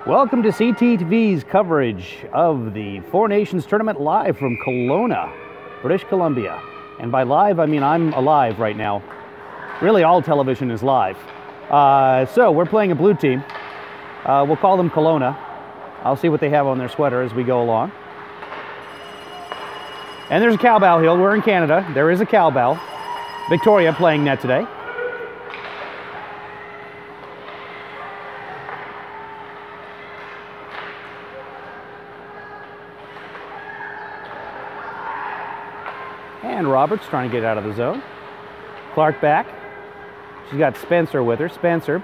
Welcome to CTV's coverage of the Four Nations Tournament live from Kelowna, British Columbia. And by live, I mean I'm alive right now. Really, all television is live. So we're playing a blue team. We'll call them Kelowna. I'll see what they have on their sweater as we go along. And there's a cowbell hill. We're in Canada. There is a cowbell. Victoria playing net today. And Roberts trying to get out of the zone. Clark back. She's got Spencer with her. Spencer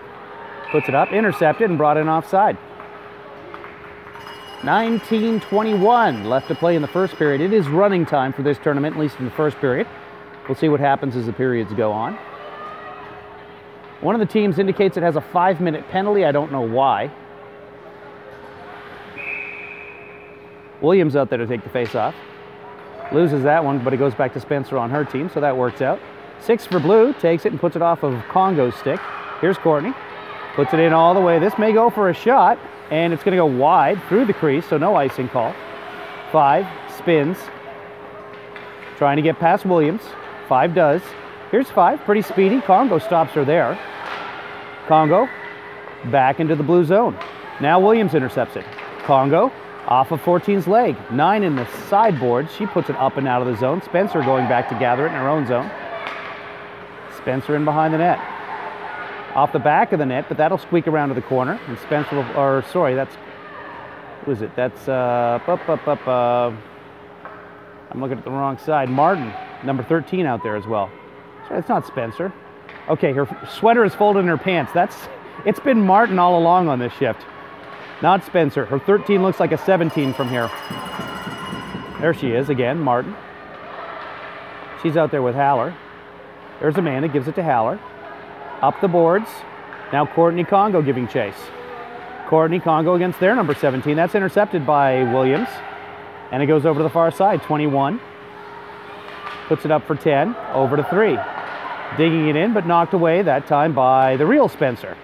puts it up, intercepted, and brought in offside. 19:21 left to play in the first period. It is running time for this tournament, at least in the first period. We'll see what happens as the periods go on. One of the teams indicates it has a 5-minute penalty. I don't know why. Williams out there to take the face off. Loses that one, but it goes back to Spencer on her team, so that works out. 6 for blue, takes it and puts it off of Congo's stick. Here's Courtney, puts it in all the way. This may go for a shot, and it's going to go wide through the crease, so no icing call. 5, spins, trying to get past Williams. 5 does. Here's 5, pretty speedy. Congo stops her there. Congo back into the blue zone. Now Williams intercepts it. Congo off of 14's leg. 9 in the sideboard. She puts it up and out of the zone. Spencer going back to gather it in her own zone. Spencer in behind the net. Off the back of the net, but that'll squeak around to the corner. And Spencer will, or sorry, that's, who is it? That's, I'm looking at the wrong side. Martin, number 13 out there as well. Sorry, it's not Spencer. Okay, her sweater is folded in her pants. It's been Martin all along on this shift. Not Spencer. Her 13 looks like a 17 from here. There she is again, Martin. She's out there with Haller. There's Amanda, gives it to Haller. Up the boards. Now Courtney Congo giving chase. Courtney Congo against their number 17. That's intercepted by Williams. And it goes over to the far side, 21. Puts it up for 10, over to 3. Digging it in, but knocked away that time by the real Spencer.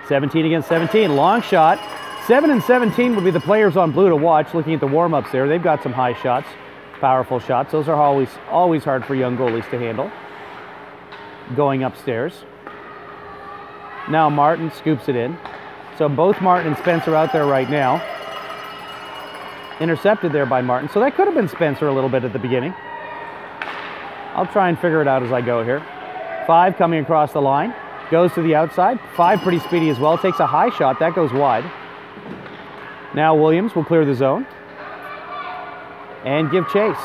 17 against 17, long shot. 7 and 17 would be the players on blue to watch. Looking at the warm-ups there, they've got some high shots, powerful shots. Those are always hard for young goalies to handle. Going upstairs. Now Martin scoops it in. So both Martin and Spencer out there right now. Intercepted there by Martin. So that could have been Spencer a little bit at the beginning. I'll try and figure it out as I go here. 5 coming across the line. Goes to the outside. 5 pretty speedy as well. Takes a high shot. That goes wide. Now Williams will clear the zone. And give chase.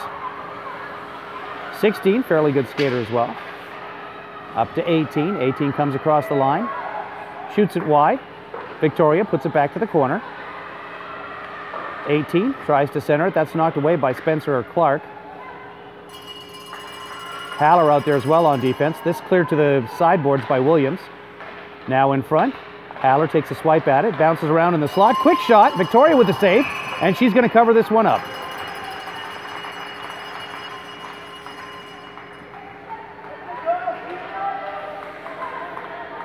16, fairly good skater as well. Up to 18. 18 comes across the line. Shoots it wide. Victoria puts it back to the corner. 18 tries to center it. That's knocked away by Spencer or Clark. Haller out there as well on defense. This cleared to the sideboards by Williams. Now in front. Haller takes a swipe at it. Bounces around in the slot. Quick shot. Victoria with the save. And she's going to cover this one up.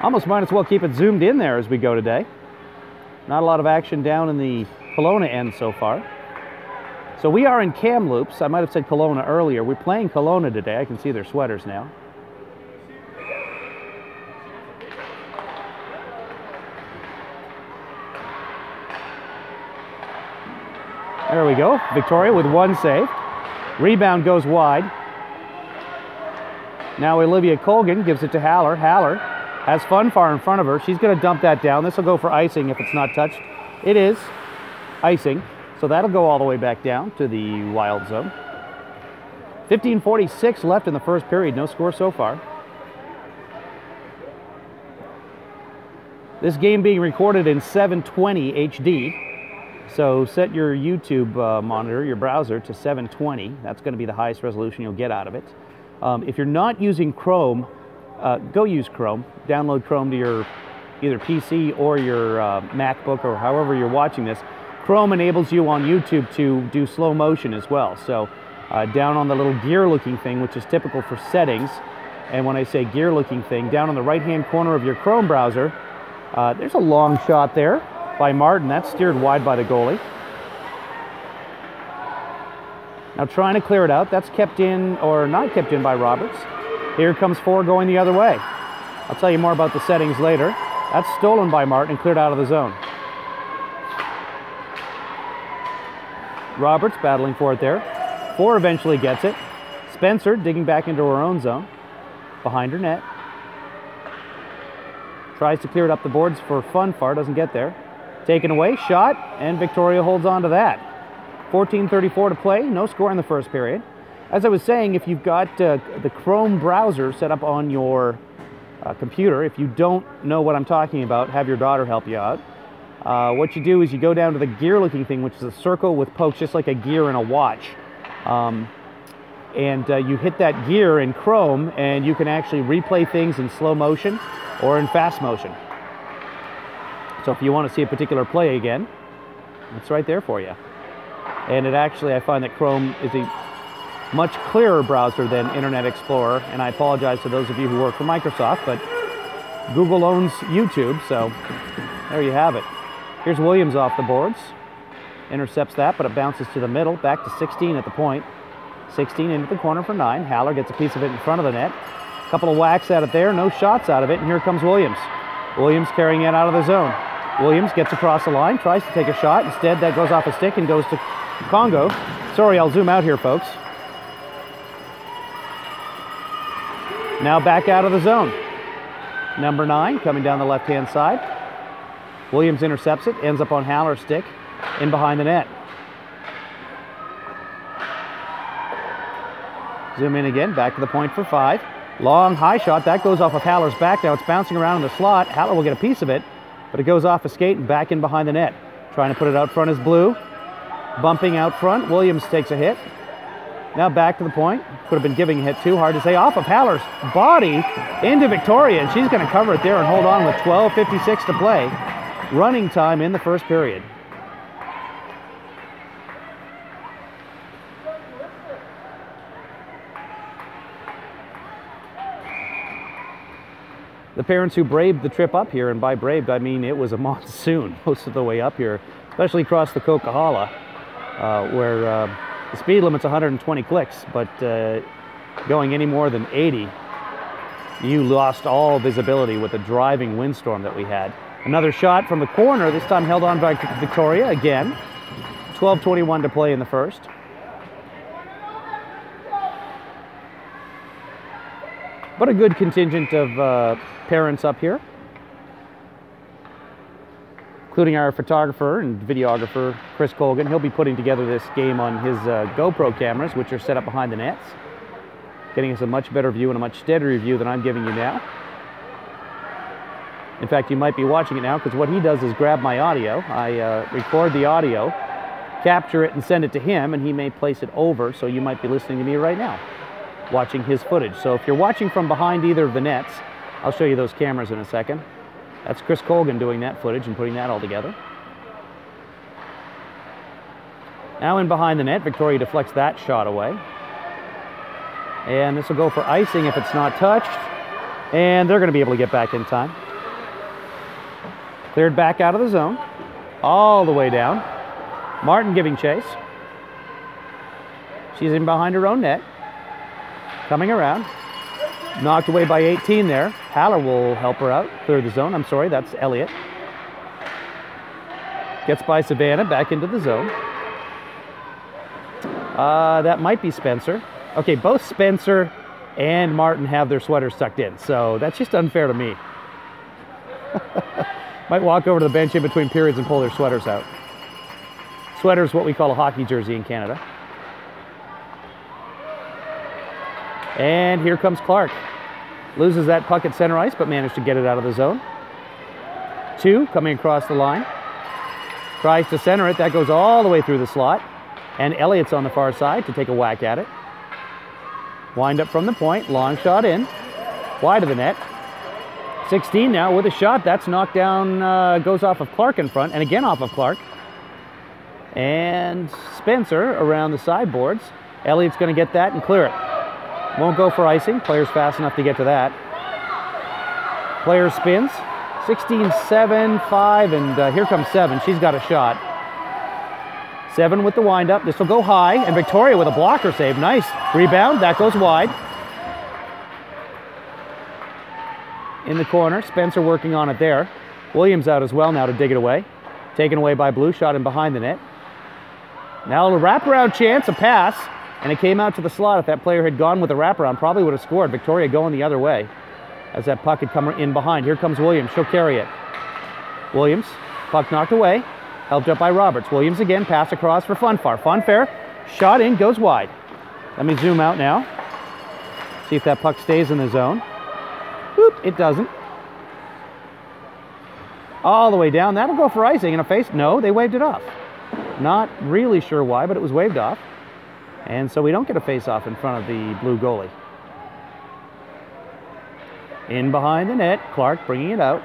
Almost might as well keep it zoomed in there as we go today. Not a lot of action down in the Kelowna end so far. So we are in Kamloops. I might have said Kelowna earlier. We're playing Kelowna today. I can see their sweaters now. There we go. Victoria with 1 save. Rebound goes wide. Now Olivia Colgan gives it to Haller. Haller has fun far in front of her. She's going to dump that down. This will go for icing if it's not touched. It is icing. So that'll go all the way back down to the wild zone. 15:46 left in the first period. No score so far. This game being recorded in 720 HD. So set your YouTube monitor, your browser, to 720. That's going to be the highest resolution you'll get out of it. If you're not using Chrome, go use Chrome. Download Chrome to your either PC or your MacBook or however you're watching this. Chrome enables you on YouTube to do slow motion as well. So down on the little gear looking thing, which is typical for settings, and when I say gear looking thing, down on the right hand corner of your Chrome browser, There's a long shot there by Martin. That's steered wide by the goalie. Now trying to clear it out. That's kept in, or not kept in by Roberts. Here comes 4 going the other way. I'll tell you more about the settings later. That's stolen by Martin and cleared out of the zone. Roberts battling for it there. 4 eventually gets it. Spencer digging back into her own zone. Behind her net. Tries to clear it up the boards for Funfar, doesn't get there. Taken away, shot, and Victoria holds on to that. 14:34 to play, no score in the first period. As I was saying, if you've got the Chrome browser set up on your computer, if you don't know what I'm talking about, have your daughter help you out. What you do is you go down to the gear looking thing, which is a circle with pokes, just like a gear in a watch. You hit that gear in Chrome, and you can actually replay things in slow motion or in fast motion. So if you want to see a particular play again, it's right there for you. And it actually, I find that Chrome is a much clearer browser than Internet Explorer, and I apologize to those of you who work for Microsoft, but Google owns YouTube, so there you have it. Here's Williams off the boards. Intercepts that, but it bounces to the middle, back to 16 at the point. 16 into the corner for 9. Haller gets a piece of it in front of the net. A couple of whacks at it there, no shots out of it, and here comes Williams. Williams carrying it out of the zone. Williams gets across the line, tries to take a shot. Instead, that goes off a stick and goes to Congo. Sorry, I'll zoom out here, folks. Now back out of the zone. Number 9 coming down the left-hand side. Williams intercepts it, ends up on Haller's stick, in behind the net. Zoom in again, back to the point for 5. Long high shot, that goes off of Haller's back. Now it's bouncing around in the slot. Haller will get a piece of it, but it goes off a skate and back in behind the net. Trying to put it out front is Blue. Bumping out front, Williams takes a hit. Now back to the point. Could have been giving a hit too, hard to say. Off of Haller's body into Victoria, and she's going to cover it there and hold on with 12:56 to play. Running time in the first period. The parents who braved the trip up here, and by braved I mean it was a monsoon most of the way up here, especially across the Coquihalla, where the speed limit's 120 clicks, but going any more than 80, you lost all visibility with the driving windstorm that we had. Another shot from the corner, this time held on by Victoria again. 12:21 to play in the first. But a good contingent of parents up here, including our photographer and videographer, Chris Colgan. He'll be putting together this game on his GoPro cameras, which are set up behind the nets, getting us a much better view and a much steadier view than I'm giving you now. In fact, you might be watching it now, because what he does is grab my audio. I record the audio, capture it, and send it to him, and he may place it over, so you might be listening to me right now, watching his footage. So if you're watching from behind either of the nets, I'll show you those cameras in a second. That's Chris Colgan doing that footage and putting that all together. Now in behind the net, Victoria deflects that shot away. And this will go for icing if it's not touched. And they're going to be able to get back in time. Cleared back out of the zone, all the way down. Martin giving chase. She's in behind her own net. Coming around. Knocked away by 18 there. Haller will help her out. Clear the zone. I'm sorry, that's Elliott. Gets by Savannah, back into the zone. That might be Spencer. Okay, both Spencer and Martin have their sweaters tucked in, so that's just unfair to me. Might walk over to the bench in between periods and pull their sweaters out. Sweater is what we call a hockey jersey in Canada. And here comes Clark. Loses that puck at center ice, but managed to get it out of the zone. 2 coming across the line. Tries to center it. That goes all the way through the slot. And Elliott's on the far side to take a whack at it. Wind up from the point. Long shot in. Wide of the net. 16 now with a shot. That's knocked down, goes off of Clark in front, and again off of Clark. And Spencer around the sideboards. Elliott's going to get that and clear it. Won't go for icing. Player's fast enough to get to that. Player spins. 16-7, 5, and here comes 7. She's got a shot. 7 with the windup. This will go high, and Victoria with a blocker save. Nice. Rebound. That goes wide. In the corner. Spencer working on it there. Williams out as well now to dig it away. Taken away by Blue. Shot in behind the net. Now a wraparound chance, a pass, and it came out to the slot. If that player had gone with a wraparound, probably would have scored. Victoria going the other way as that puck had come in behind. Here comes Williams. She'll carry it. Williams. Puck knocked away. Helped up by Roberts. Williams again. Pass across for Funfair. Funfair. Shot in. Goes wide. Let me zoom out now. See if that puck stays in the zone. Boop. It doesn't. All the way down. That'll go for icing. And a face. No, they waved it off. Not really sure why, but it was waved off. And so we don't get a face-off in front of the Blue goalie. In behind the net. Clark bringing it out.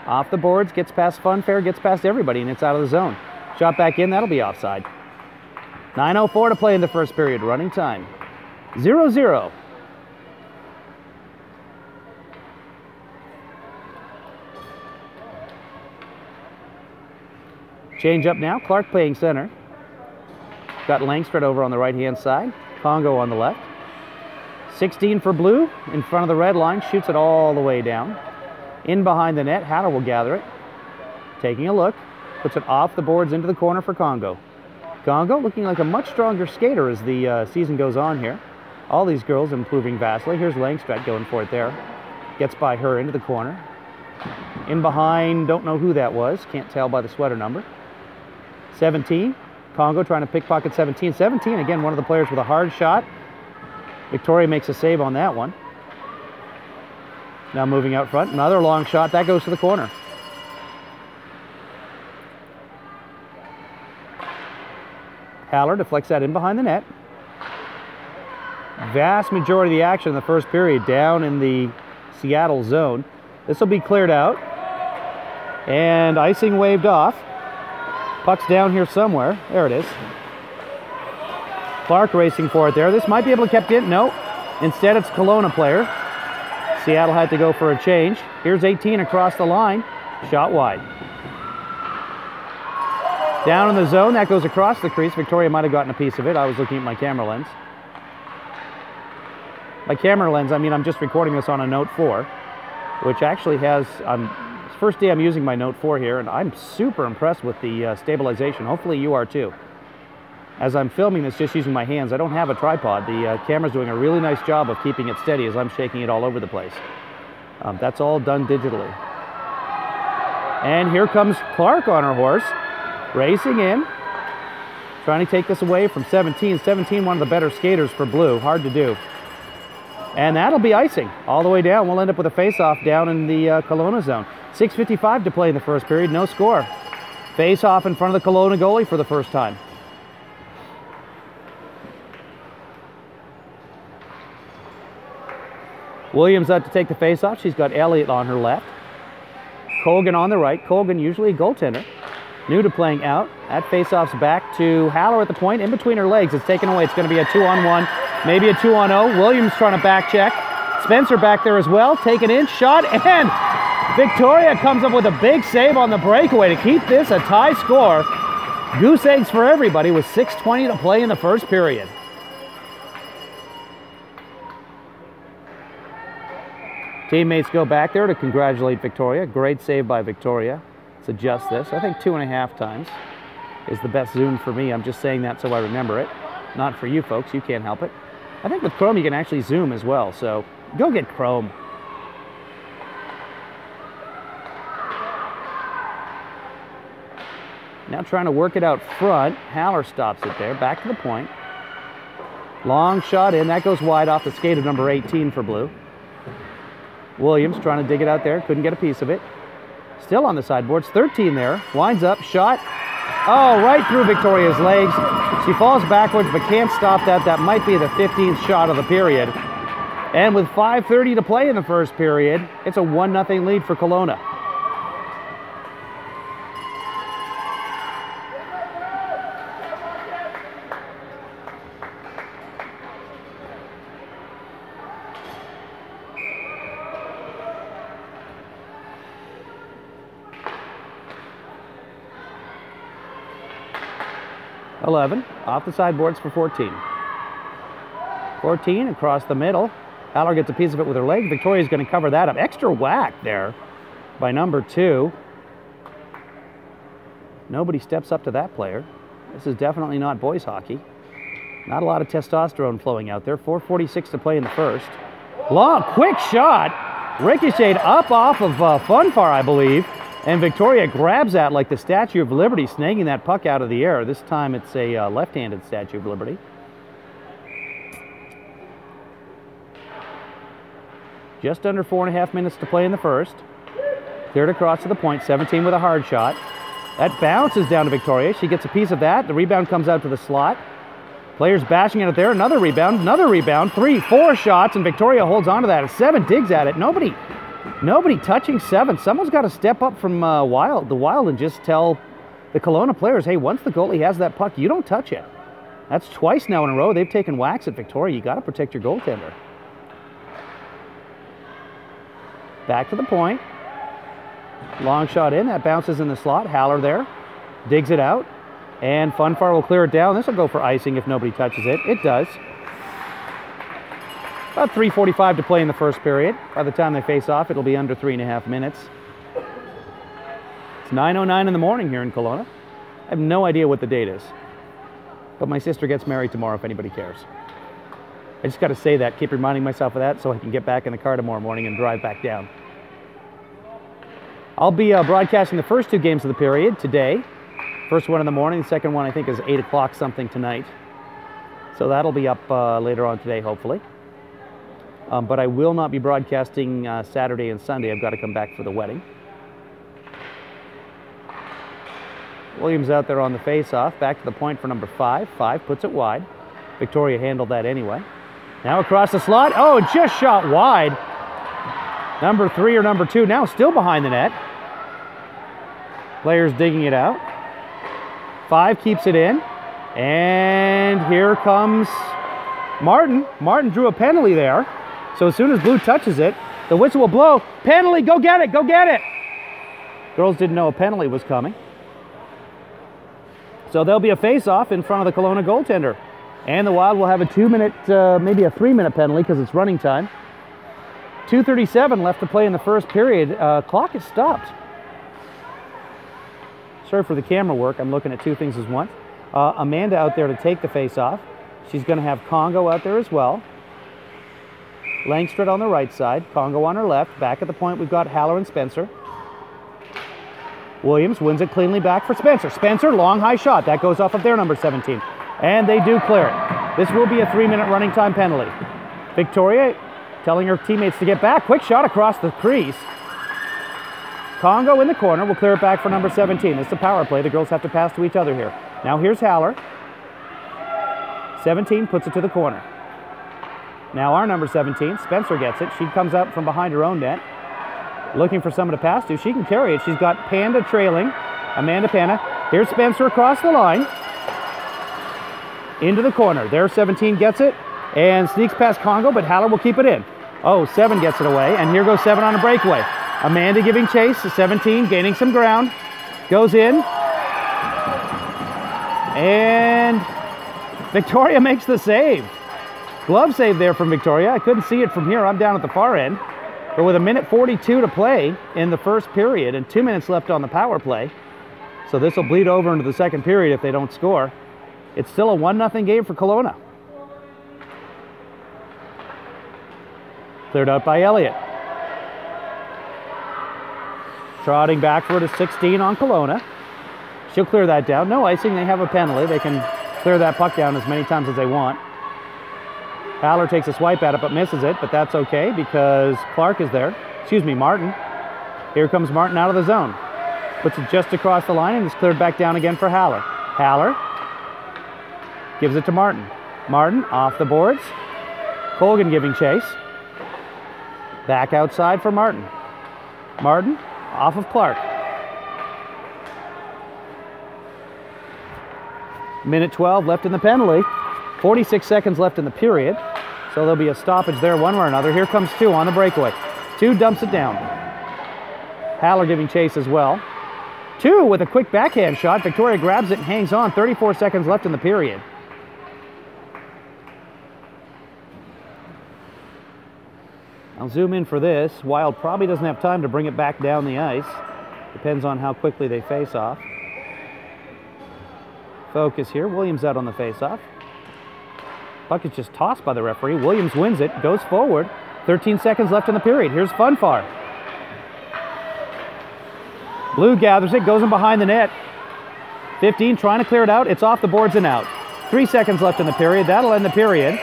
Off the boards, gets past Funfair, gets past everybody, and it's out of the zone. Shot back in, that'll be offside. 9:04 to play in the first period, running time. 0-0. Change up now, Clark playing center. Got Langstrad over on the right-hand side, Congo on the left. 16 for Blue, in front of the red line, shoots it all the way down. In behind the net, Hatter will gather it. Taking a look, puts it off the boards into the corner for Congo. Congo looking like a much stronger skater as the season goes on here. All these girls improving vastly. Here's Langstrad going for it there. Gets by her into the corner. In behind, don't know who that was. Can't tell by the sweater number. 17, Congo trying to pickpocket 17. 17, again, one of the players with a hard shot. Victoria makes a save on that one. Now moving out front, another long shot. That goes to the corner. Haller deflects that in behind the net. Vast majority of the action in the first period down in the Seattle zone. This will be cleared out. And icing waved off. Puck's down here somewhere. There it is. Clark racing for it there. This might be able to keep in. No. Instead, it's Kelowna player. Seattle had to go for a change. Here's 18 across the line. Shot wide. Down in the zone. That goes across the crease. Victoria might have gotten a piece of it. I was looking at my camera lens. By camera lens, I mean I'm just recording this on a Note 4, which actually has... first day I'm using my Note 4 here, and I'm super impressed with the stabilization. Hopefully you are too. As I'm filming this just using my hands, I don't have a tripod. The camera's doing a really nice job of keeping it steady as I'm shaking it all over the place. That's all done digitally. And here comes Clark on her horse, racing in, trying to take this away from 17. 17, one of the better skaters for Blue. Hard to do. And that'll be icing all the way down. We'll end up with a face-off down in the Kelowna zone. 6:55 to play in the first period, no score. Face-off in front of the Kelowna goalie for the first time. Williams out to take the face-off. She's got Elliott on her left. Colgan on the right. Colgan usually a goaltender. New to playing out. That face-off's back to Haller at the point. In between her legs. It's taken away. It's going to be a 2-on-1. Maybe a 2-on-0. Williams trying to back check. Spencer back there as well. Taken in. Shot. And Victoria comes up with a big save on the breakaway to keep this a tie score. Goose eggs for everybody with 6:20 to play in the first period. Teammates go back there to congratulate Victoria. Great save by Victoria. Let's adjust this. I think 2.5 times is the best zoom for me. I'm just saying that so I remember it. Not for you folks. You can't help it. I think with Chrome you can actually zoom as well. So go get Chrome. Now trying to work it out front. Haller stops it there. Back to the point. Long shot in. That goes wide off the skate of number 18 for Blue. Williams trying to dig it out there. Couldn't get a piece of it. Still on the sideboards. 13 there. Winds up. Shot. Oh, right through Victoria's legs. She falls backwards but can't stop that. That might be the 15th shot of the period. And with 5:30 to play in the first period, it's a 1-0 lead for Kelowna. 11. Off the sideboards for 14. 14 across the middle. Haller gets a piece of it with her leg. Victoria's going to cover that up. Extra whack there by number 2. Nobody steps up to that player. This is definitely not boys hockey. Not a lot of testosterone flowing out there. 4:46 to play in the first. Long, quick shot. Ricocheted up off of Funfar, I believe. And Victoria grabs that like the Statue of Liberty, snagging that puck out of the air. This time it's a left-handed Statue of Liberty. Just under 4.5 minutes to play in the first. Cleared across to the point, 17 with a hard shot. That bounces down to Victoria. She gets a piece of that. The rebound comes out to the slot. Players bashing at it there. Another rebound. 3, 4 shots, and Victoria holds on to that. 7 digs at it. Nobody touching 7. Someone's got to step up from the Wild and just tell the Kelowna players, hey, once the goalie has that puck, you don't touch it. That's twice now in a row they've taken whacks at Victoria. You got to protect your goaltender. Back to the point. Long shot in. That bounces in the slot. Haller there. Digs it out. And Funfar will clear it down. This will go for icing if nobody touches it. It does. About 3:45 to play in the first period. By the time they face off, it'll be under 3.5 minutes. It's 9:09 in the morning here in Kelowna. I have no idea what the date is. But my sister gets married tomorrow if anybody cares. I just got to say that, keep reminding myself of that so I can get back in the car tomorrow morning and drive back down. I'll be broadcasting the first 2 games of the period today. First one in the morning, the second one I think is 8 o'clock something tonight. So that'll be up later on today, hopefully. But I will not be broadcasting Saturday and Sunday. I've got to come back for the wedding. Williams out there on the face-off. Back to the point for number 5. 5 puts it wide. Victoria handled that anyway. Now across the slot. Oh, just shot wide. Number 3 or number 2 now still behind the net. Players digging it out. 5 keeps it in. And here comes Martin. Martin drew a penalty there. So as soon as Blue touches it, the whistle will blow. Penalty, go get it, go get it. Girls didn't know a penalty was coming. So there'll be a face-off in front of the Kelowna goaltender. And the Wild will have a 2-minute, maybe a 3-minute penalty because it's running time. 2:37 left to play in the first period. Clock is stopped. Sorry for the camera work. I'm looking at 2 things as one. Amanda out there to take the face-off. She's going to have Congo out there as well. Langstrad on the right side. Congo on her left. Back at the point, we've got Haller and Spencer. Williams wins it cleanly back for Spencer. Spencer, long high shot. That goes off of their number 17. And they do clear it. This will be a 3-minute running time penalty. Victoria telling her teammates to get back. Quick shot across the crease. Congo in the corner will clear it back for number 17. This is a power play. The girls have to pass to each other here. Now here's Haller. 17 puts it to the corner. Now our number 17, Spencer gets it. She comes out from behind her own net, looking for someone to pass to. She can carry it. She's got Panda trailing, Amanda Panda. Here's Spencer across the line, into the corner. There 17 gets it and sneaks past Congo, but Haller will keep it in. Oh, 7 gets it away, and here goes 7 on a breakaway. Amanda giving chase, 17 gaining some ground, goes in, and Victoria makes the save. Glove save there from Victoria. I couldn't see it from here. I'm down at the far end. But with 1:42 to play in the first period and 2 minutes left on the power play, so this will bleed over into the second period if they don't score, it's still a 1-0 game for Kelowna. Cleared out by Elliott. Trotting back for it is 16 on Kelowna. She'll clear that down. No icing. They have a penalty. They can clear that puck down as many times as they want. Haller takes a swipe at it but misses it, but that's okay because Clark is there. Excuse me, Martin. Here comes Martin out of the zone. Puts it just across the line and it's cleared back down again for Haller. Haller gives it to Martin. Martin off the boards. Colgan giving chase. Back outside for Martin. Martin off of Clark. 1:12 left in the penalty. 46 seconds left in the period. So there'll be a stoppage there one way or another. Here comes 2 on the breakaway. 2 dumps it down. Haller giving chase as well. 2 with a quick backhand shot. Victoria grabs it and hangs on. 34 seconds left in the period. I'll zoom in for this. Wild probably doesn't have time to bring it back down the ice. Depends on how quickly they face off. Focus here. Williams out on the face-off. Puck is just tossed by the referee. Williams wins it, goes forward. 13 seconds left in the period. Here's Funfar. Blue gathers it, goes in behind the net. 15, trying to clear it out. It's off the boards and out. 3 seconds left in the period. That'll end the period.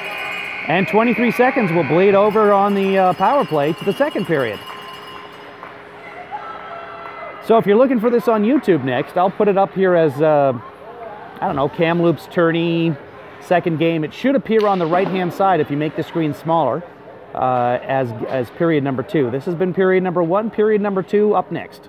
And 23 seconds will bleed over on the power play to the second period. So if you're looking for this on YouTube next, I'll put it up here as, I don't know, Kamloops tourney, second game. It should appear on the right-hand side if you make the screen smaller as period number 2. This has been period number 1. Period number 2 up next.